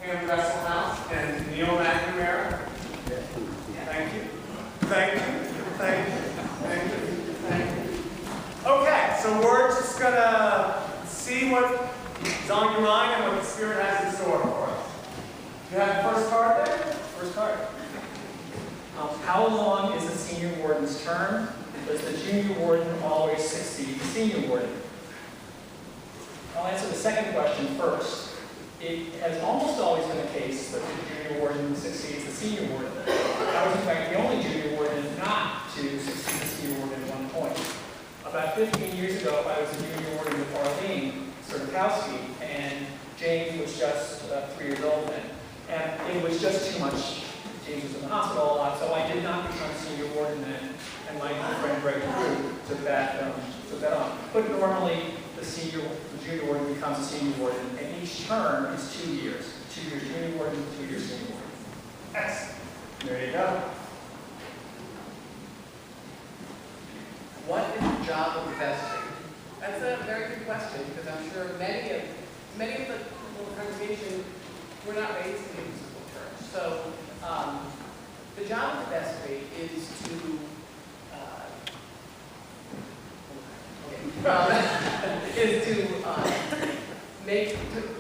Kim Dresselhouse and Neil McNamara. Thank you. Thank you. Thank you. Thank you. Thank you. Okay, so we're just gonna see what is on your mind and what the Spirit has in store for us. You have the first card there? First card. How long is the senior warden's term? Does the junior warden always succeed the senior warden? I'll answer the second question first. It has almost always been the case that the junior warden succeeds the senior warden. I was in fact the only junior warden not to succeed the senior warden at one point. About 15 years ago, I was a junior warden with Arlene Sertikowski, and James was just 3 years old then. And it was just too much. James was in the hospital a lot, so I did not become senior warden then, and my friend Greg Crew took that on. But normally, the junior warden becomes a senior warden, and each term is 2 years. 2 years junior warden, 2 years senior warden. Excellent. There you go. What is the job of the vestry? That's a very good question, because I'm sure many of the people in the congregation were not raised in a musical church. So the job of the vestry is to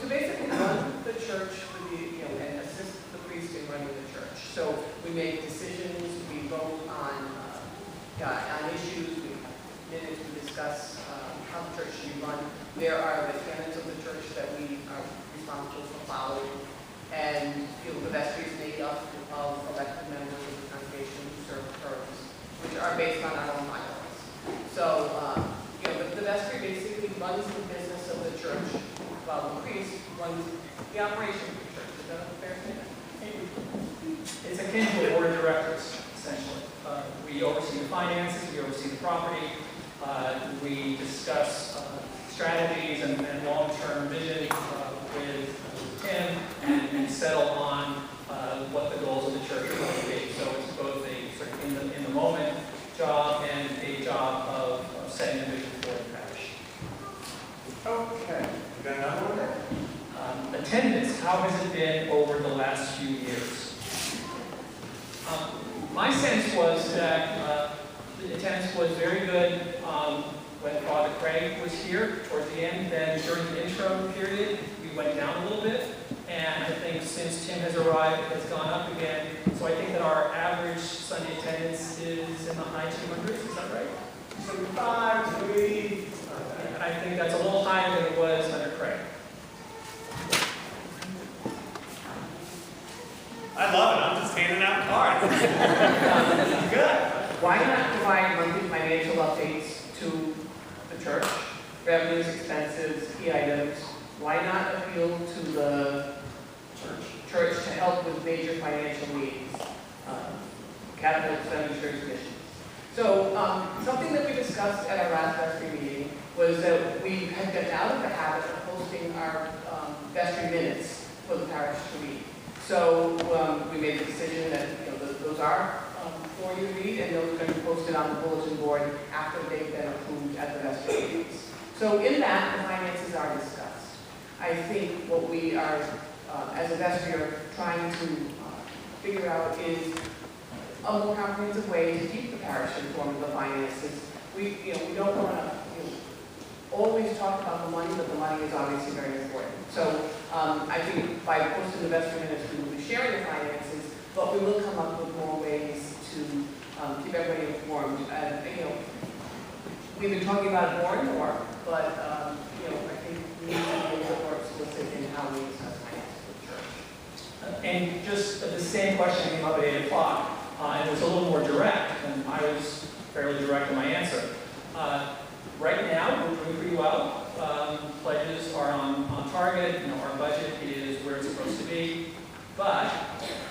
basically run the church and assist the priest in running the church. So we make decisions, we vote on issues, we have minutes, we discuss how the church should be run. There are the canons of the church that we are responsible for following. And the vestry is made up of elected members of the congregation who serve terms, which are based on our own bylaws. So, the vestry basically runs the business of the church, while the priest runs the operation of the church. Is that a fair statement? It's akin to a board of directors, essentially. We oversee the finances, we oversee the property, we discuss strategies and long-term vision with Tim and settle on what the goals of the church are going to be. So it's both a sort of in the moment job and a job of setting a vision for the parish. Okay. You got another one there? Attendance, how has it been over the last few years? My sense was that the attendance was very good when Father Craig was here towards the end. Then during the intro period, we went down a little bit. And I think since Tim has arrived, it has gone up again. So I think that our average Sunday attendance is in the high 200s. Is that right? 75, 80. And I think that's a little higher than it was under Craig. I love it. I'm just handing out cards. Good. Why not provide monthly financial updates to the church? Revenues, expenses, key items. Why not appeal to the church to help with major financial needs, capital expenditures, missions? So something that we discussed at our last vestry meeting was that we had gotten out of the habit of posting our vestry minutes for the parish to read. So we made the decision that those are for you to read, and those are going to be posted on the bulletin board after they've been approved at the vestry meetings. So in that, the finances are discussed. I think what we are, as a vestry, are trying to figure out is a more comprehensive way to keep the parish informed of the finances. We don't want to always talk about the money, but the money is obviously very important. So I think by posting the vestry minutes, we will be sharing the finances, but we will come up with more ways to keep everybody informed. We've been talking about it more and more, but I think we need to be a little more explicit in how we discuss finances with the church. And just the same question came up at 8 o'clock, and it was a little more direct, and I was fairly direct in my answer. Right now, we're doing pretty well. Pledges are on target. Our budget is where it's supposed to be. But,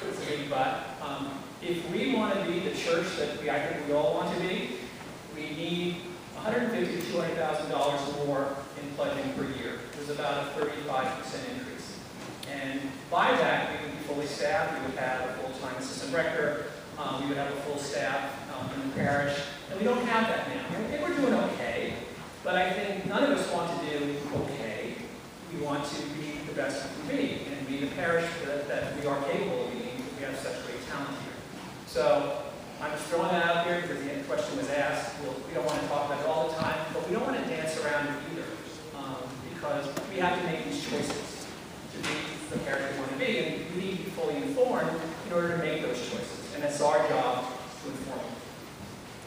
it's a big but, if we want to be the church that I think we all want to be, we need $150,000 to $200,000 more in pledging per year. There's about a 35% increase. And by that, we would be fully staffed. We would have a full-time assistant rector. We would have a full staff in the parish. And we don't have that now. I think we're doing okay. But I think none of us want to do okay. We want to be the best we can be and be the parish that we are capable of being, because we have such great talent here. So I'm just throwing that out here because the question was asked. We don't want to talk about it all the time, but we don't want to dance around it either, because we have to make these choices to be the parent we want to be, and we need to be fully informed in order to make those choices, and it's our job to inform them.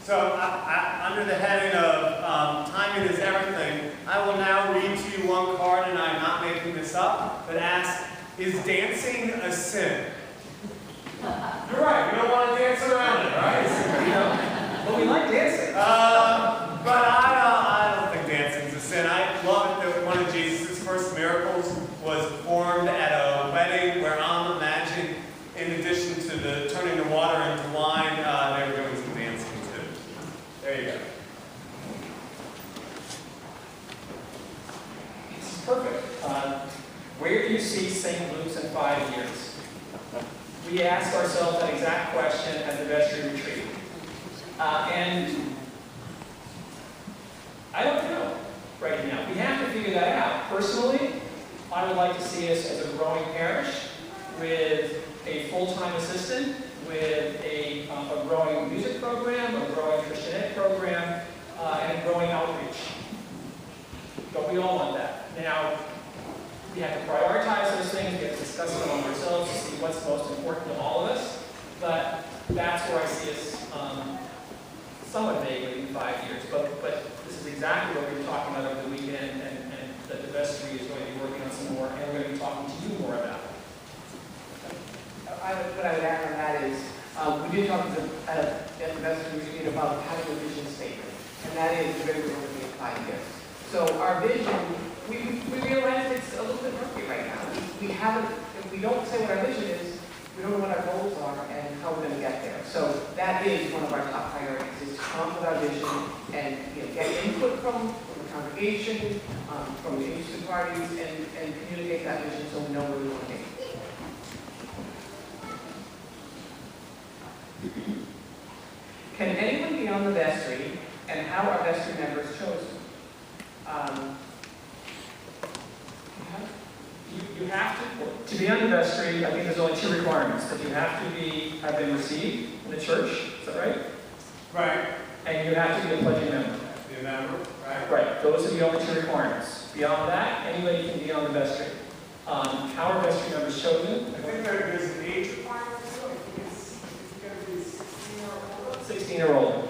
So under the heading of timing is everything, I will now read to you one card, and I'm not making this up, that asks, is dancing a sin? You're right, we don't want to dance around it, right? But we like dancing. But I don't think dancing's a sin. I love it that one of Jesus' first miracles was performed at a wedding where I'm imagining, in addition to the turning the water into wine, they were doing some dancing too. There you go. This is perfect. Where do you see St. Luke's in 5 years? We asked ourselves that exact question at the Vestry retreat. And I don't know right now. We have to figure that out. Personally, I would like to see us as a growing parish with a full-time assistant, with a growing music program, a growing Christian ed program, and a growing outreach. But we all want that. Now, we have to prioritize those things, we have to discuss them among ourselves to see what's most important to all of us. But that's where I see us somewhat vaguely in 5 years. But this is exactly what we were talking about over the weekend, and that the Vestry is going to be working on some more, and we're going to be talking to you more about it. What I would add on that is, we did talk at the Vestry retreat about having a vision statement, and that is very important in 5 years. So our vision, we realize it's a little bit murky right now. We haven't, if we don't say what our vision is, we don't know what our goals are and how we're going to get there. So that is one of our top priorities, is to come up with our vision and get input from the congregation, from the interested parties, and communicate that vision so we know where we want to be. Can anyone be on the vestry, and how are vestry members chosen? You have to be on the vestry. I think there's only 2 requirements: that you have to have been received in the church. Is that right? Right. And you have to be a pledging member. Be a member, right? Right. Those are the only 2 requirements. Beyond that, anybody can be on the vestry. How are vestry members chosen? I think there's an age requirement too. I think it's going to be 16 or older. 16 or older.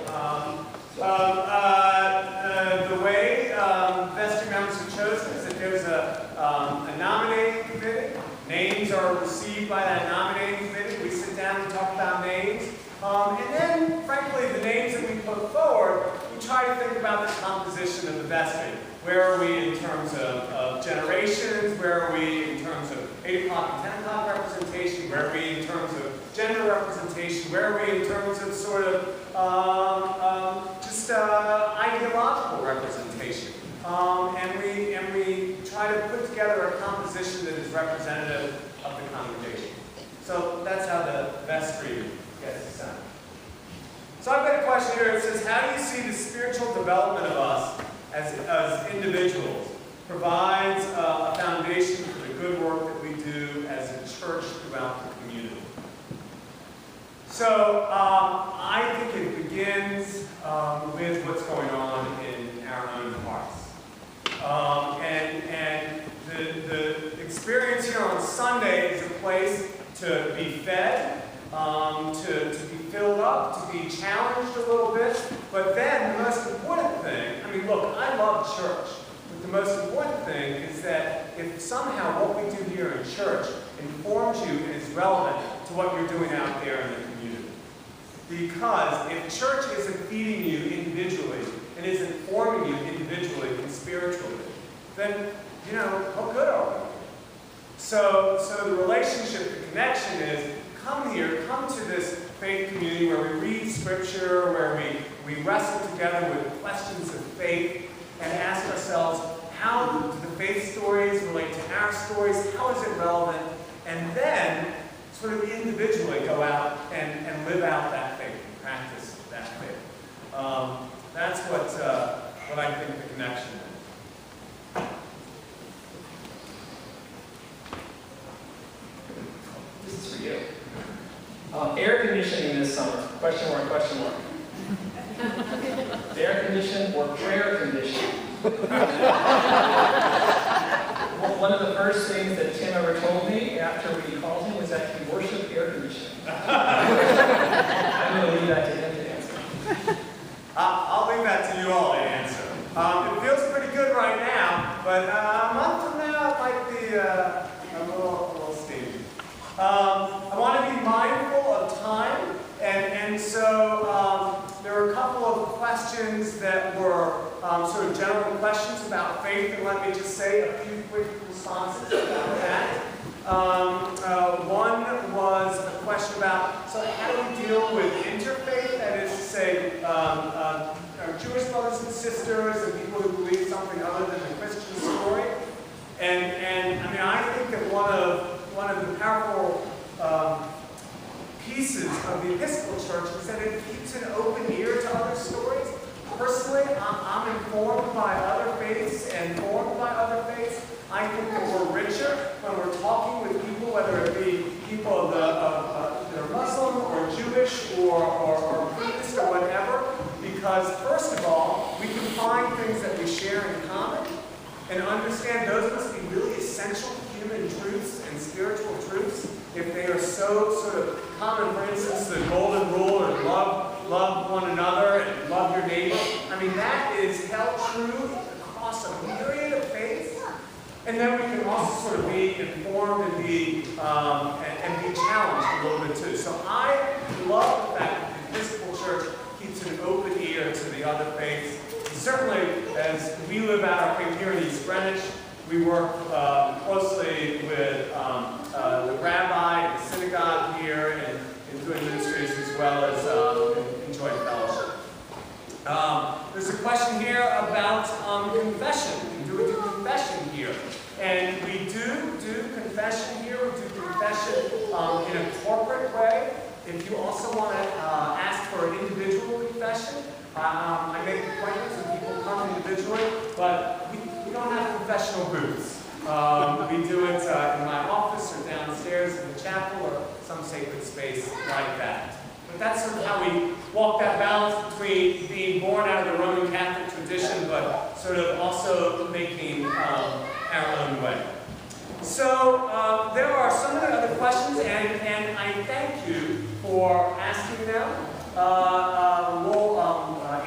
The way vestry members are chosen is that there's a nominating committee. Names are received by that nominating committee. We sit down and talk about names. And then, frankly, the names that we put forward, we try to think about the composition of the vestry. Where are we in terms of generations? Where are we in terms of 8 o'clock and 10 o'clock representation? Where are we in terms of gender representation? Where are we in terms of sort of ideological representation? And we try to put together a composition that is representative of the congregation. So that's how the vestry gets assigned. So I've got a question here. It says, how do you see the spiritual development of us as individuals provides a foundation for the good work that we do as a church throughout the community? So I think it begins with what's going on in our own hearts. And the experience here on Sunday is a place to be fed, to be filled up, to be challenged a little bit. But then the most important thing, I mean, look, I love church. But the most important thing is that if somehow what we do here in church informs you and is relevant to what you're doing out there in the community. Because if church isn't feeding you individually and isn't forming you individually and spiritually, then, you know, what good are we? So the relationship, the connection is, come here, come to this faith community where we read scripture, where we wrestle together with questions of faith and ask ourselves, how do the faith stories relate to our stories? How is it relevant? And then, sort of individually go out and live out that faith, and practice that faith. That's what I think the connection is. This is to you. Air conditioning this summer? Question mark, question mark. Air condition or prayer condition? One of the first things that Tim ever told me after we called him was that he worshiped air conditioning. I'm going to leave that to him to answer. I'll leave that to you all to answer. It feels pretty good right now, but a month from now it might be a little steamy. I want to be mindful of time, and so there were a couple of questions that were sort of general questions about faith, and let me just say a few quick responses about that. One was a question about, so how do we deal with interfaith, that is to say, our Jewish brothers and sisters and people who believe something other than the Christian story. And I mean, I think that one of the powerful pieces of the Episcopal Church is that it keeps an open ear to other stories. Personally, I'm informed by other faiths and formed by other faiths. I think that we're richer when we're talking with people, whether it be people that are Muslim or Jewish or Buddhist or whatever, because first of all, we can find things that we share in common and understand those must be really essential human truths and spiritual truths if they are so sort of common. For instance, the golden rule or love one another and love your neighbor. I mean, that is held true across a myriad of faiths. And then we can also sort of be informed and be challenged a little bit too. So I love the fact that the Episcopal Church keeps an open ear to the other faiths. Certainly, as we live out our faith here in East Greenwich, we work closely with the rabbi and the synagogue here and doing ministries as well as enjoying fellowship. There's a question here about confession. Do we do confession here? And we do confession here. We do confession in a corporate way. If you also want to ask for an individual confession, I make appointments and people come individually, but we don't have confessional booths. We do it in my office or downstairs in the chapel or some sacred space like that. But that's sort of how we walk that balance between being born out of the Roman Catholic tradition, but sort of also making our own way. So there are so many other questions, and I thank you for asking them. We'll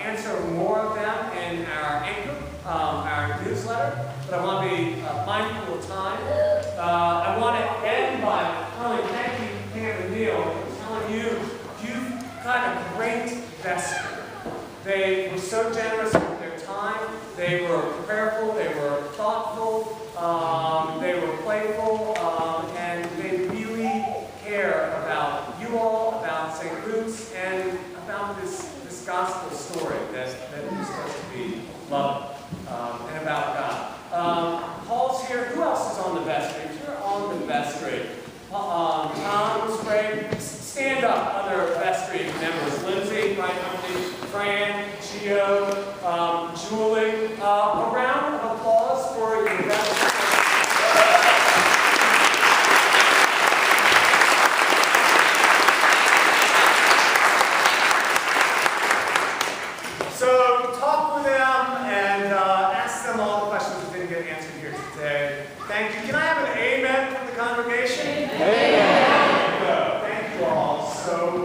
answer more of them in our anchor, our newsletter, but I want to be mindful of time. I want to end by really thanking Pam and Neil for telling you you've got a great Vestry. They were so generous with their time. They were prayerful. They were thoughtful. They were playful, and they really care about you all, about St. Luke's, and about this gospel story that is supposed to be loved, and about God. Paul's here. Who else is on the Vestry? If you're on the Vestry, Tom's great. Stand up, other Vestry members. Lindsay, right under me, Fran, Gio, Julie. A round of applause for your Vestry. So talk with them and ask them all the questions that didn't get answered here today. Thank you. Can I have an amen from the congregation? Amen. Thank you all so